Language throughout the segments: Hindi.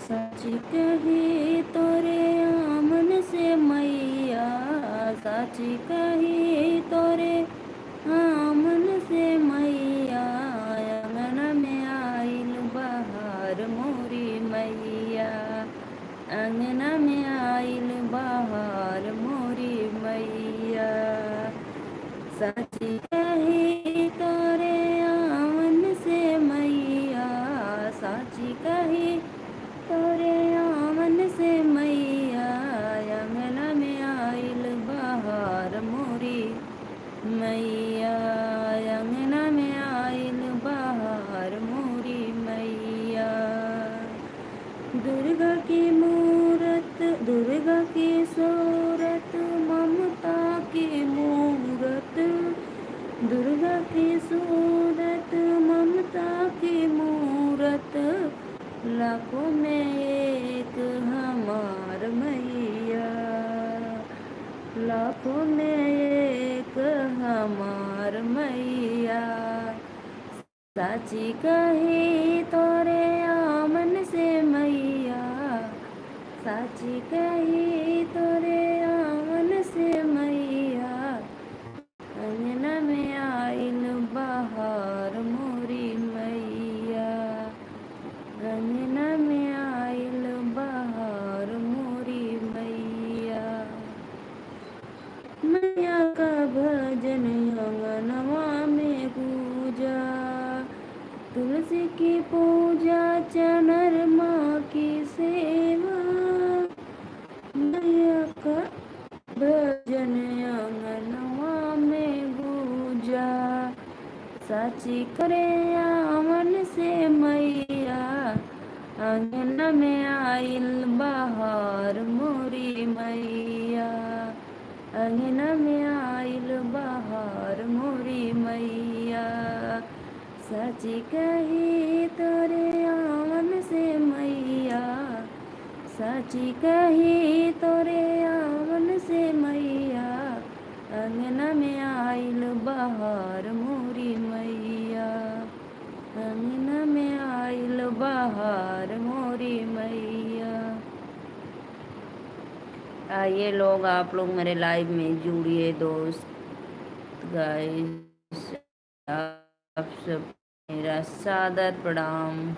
सच कही तोरे आमन से मैया, सच कही तोरे आमन से मैया, अंगन में आइल बहार मोरी मैया, अंगन में आइल बहार मोरी मैया। सच कही तोरे आमन से मैया, सच कही तोरे आमन से मैया, अंगना में आइल बहार मोरी मैया, अंगना में आइल बहार मोरी मैया। दुर्गा की मूरत, दुर्गा की सूरत, ममता की मूरत, दुर्गा की सूरत, ममता की मूरत, लाखों में एक हमार मैया, लाखों में एक हमार मैया। साची कही तोरे आमन से मैया, साची कही तोरे आमन से मैया, अंगना में आइल बहार मोरी मैया, अंगना में आइल बहार मोरी मैया। मैया का भजन अंगनवा में पूजा, तुलसी की पूजा, चनरमा की सेवा, मैया का भजन अंगनवा में गूंजा। साची करे आमन से मैया, अंगन में आइल बहार मोरी मैया, अंगना में आइल बहार मोरी मैया। सची कही तोरे आमन से मैया, सची कही तोरे आमन से मैया, अंगना में आइल बहार मोरी मैया, अंगना में आइल बहार मोरी मैया। आइए लोग, आप लोग मेरे लाइव में जुड़िए दोस्त गाइस, आप सब मेरा सादर प्रणाम।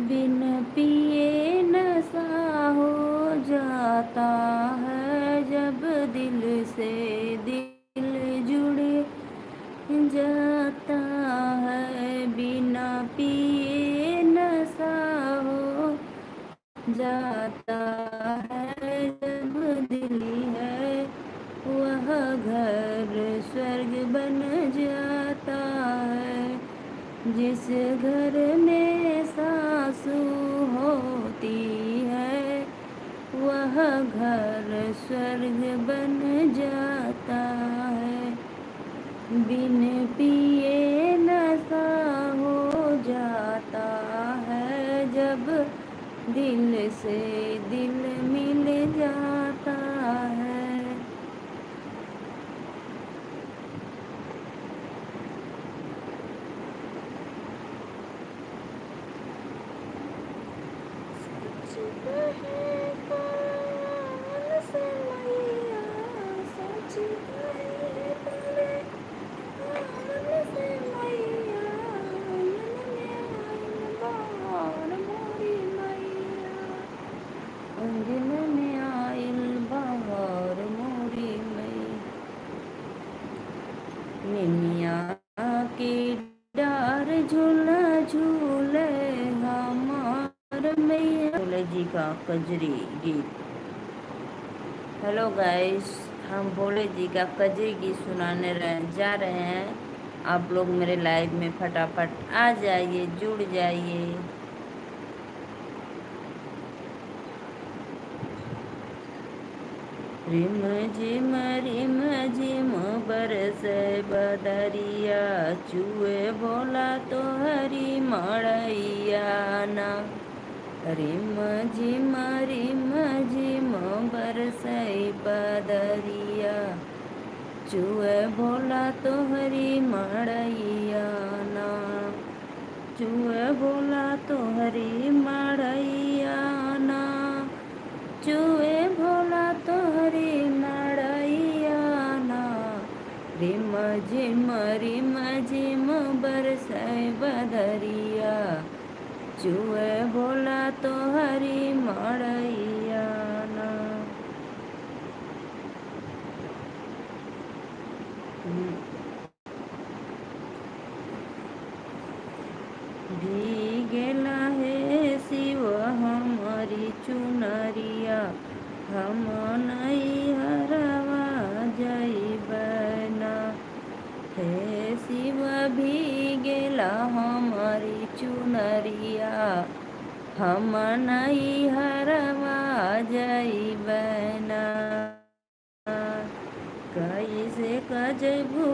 बिन पिए नशा हो जाता है, जब दिल से दिल जुड़ जाता है, बिना पिए नशा हो जाता है, जब दिल है वह घर स्वर्ग बन जाता है। जिस घर में सासू होती है, वह घर स्वर्ग बन जाता है। बिन पिए नशा हो जाता है, जब दिल से दिल मिल जाता है। निमिया की डार झूला झूले हमार मैया, भोले जी का कजरी गीत। हेलो गाइस, हम भोले जी का कजरी गीत सुनाने जा रहे हैं। आप लोग मेरे लाइव में फटाफट आ जाइए, जुड़ जाइए। रिम झिम बरसे बदरिया, चुए बोला तो हरी मड़ैया ना। रिम झिम बरसे बदरिया, चुए बोला तो हरी मड़ैया ना। चुए बोला तो हरी मड़ैया ना, चुए भोला तो हरी मड़ैया ना। रिम झिम बरसे बदरिया, चुए भोला तो हरी मड़ैया ना। भीगेला है शिव हमारी चुनरिया, हम नहीं हरवा जइबना। हे शिव भीगेला हमारी चुनरिया, हम नहीं हरवा जइबना। कैसे कजबू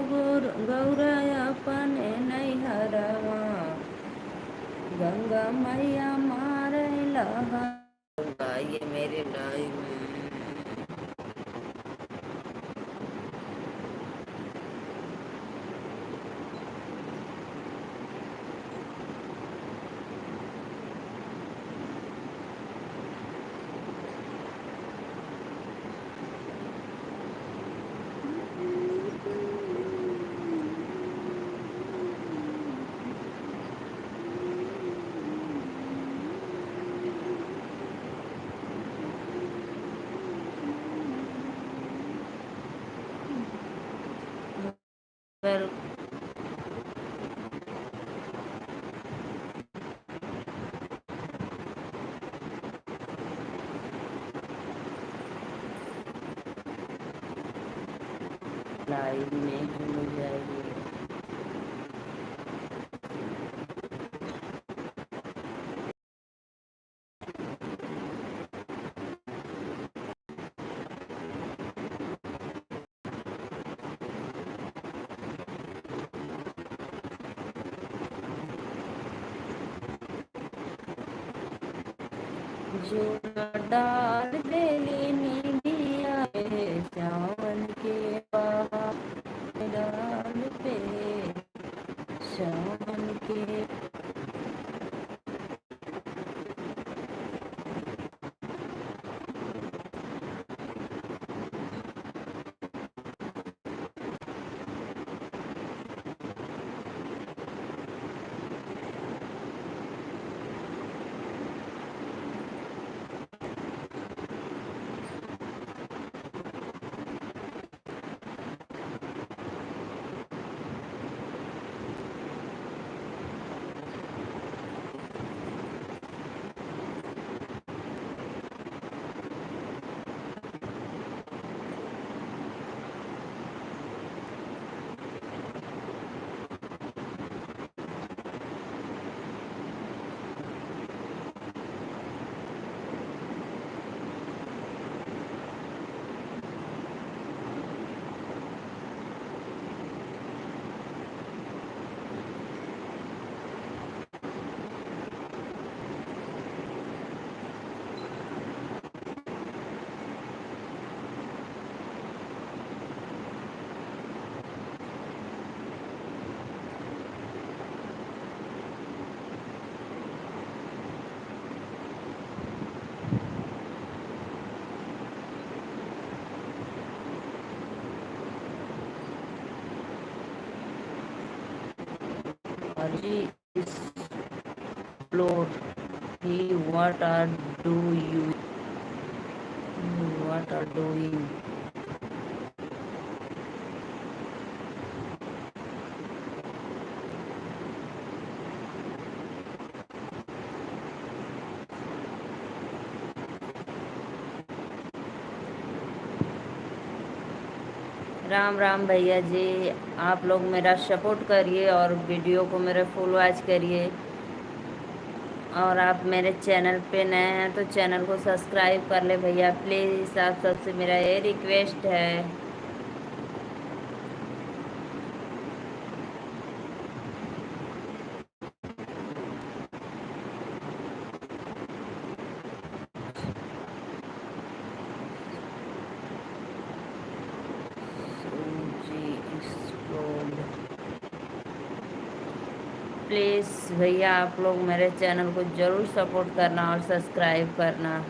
गौरा अपने नहीं हरवा, गंगा मैया मारे लहा। ये मेरे लाइव में वेल लाइव में जुड़ जाइए। जोड़ा डाल दे लेनी दिया है सावन के बहार डाल पे, सावन के। Arji explore. He what are do you? What are doing? Ram Ram भैया जी, आप लोग मेरा सपोर्ट करिए और वीडियो को मेरे फुल वॉच करिए। और आप मेरे चैनल पे नए हैं तो चैनल को सब्सक्राइब कर ले भैया प्लीज़, आप सबसे मेरा ये रिक्वेस्ट है। सूजी एक्सप्लोड। प्लीज़ भैया आप लोग मेरे चैनल को ज़रूर सपोर्ट करना और सब्सक्राइब करना।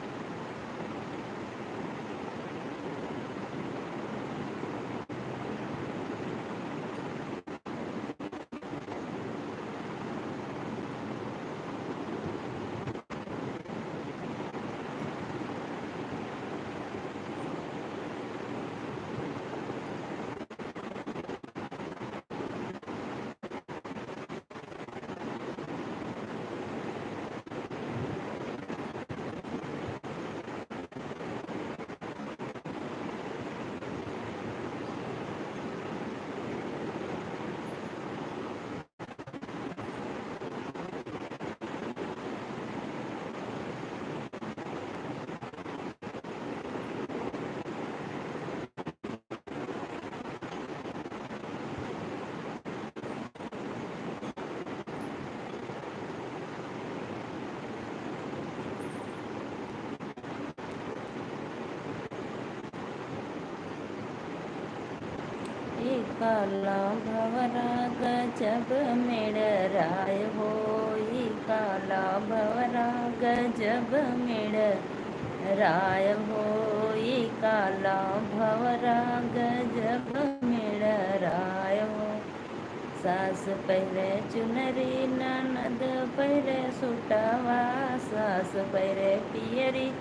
काला भवरा गजब मेड़ राय हो, काला भवरा गजब मेड़ राय हो, काला भवरा गजब मेड़ राय हो। सास पहरे चुनरी ननद पहरे सुटवा, सास पहरे पियरी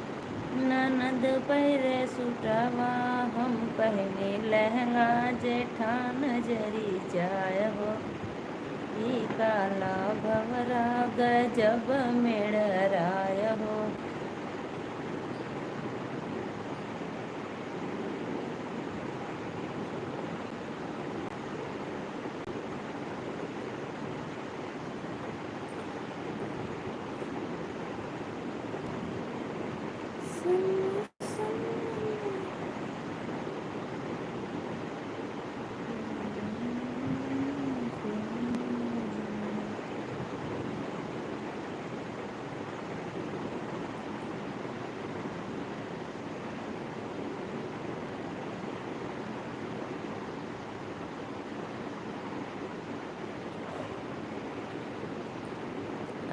ननद पहरे सुटवा, हम पहने लहंगा जेठान जरी जाय हो, काला भवरा गजब मेड़ राय हो।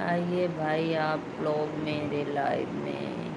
आइए भाई आप लोग मेरे लाइव में।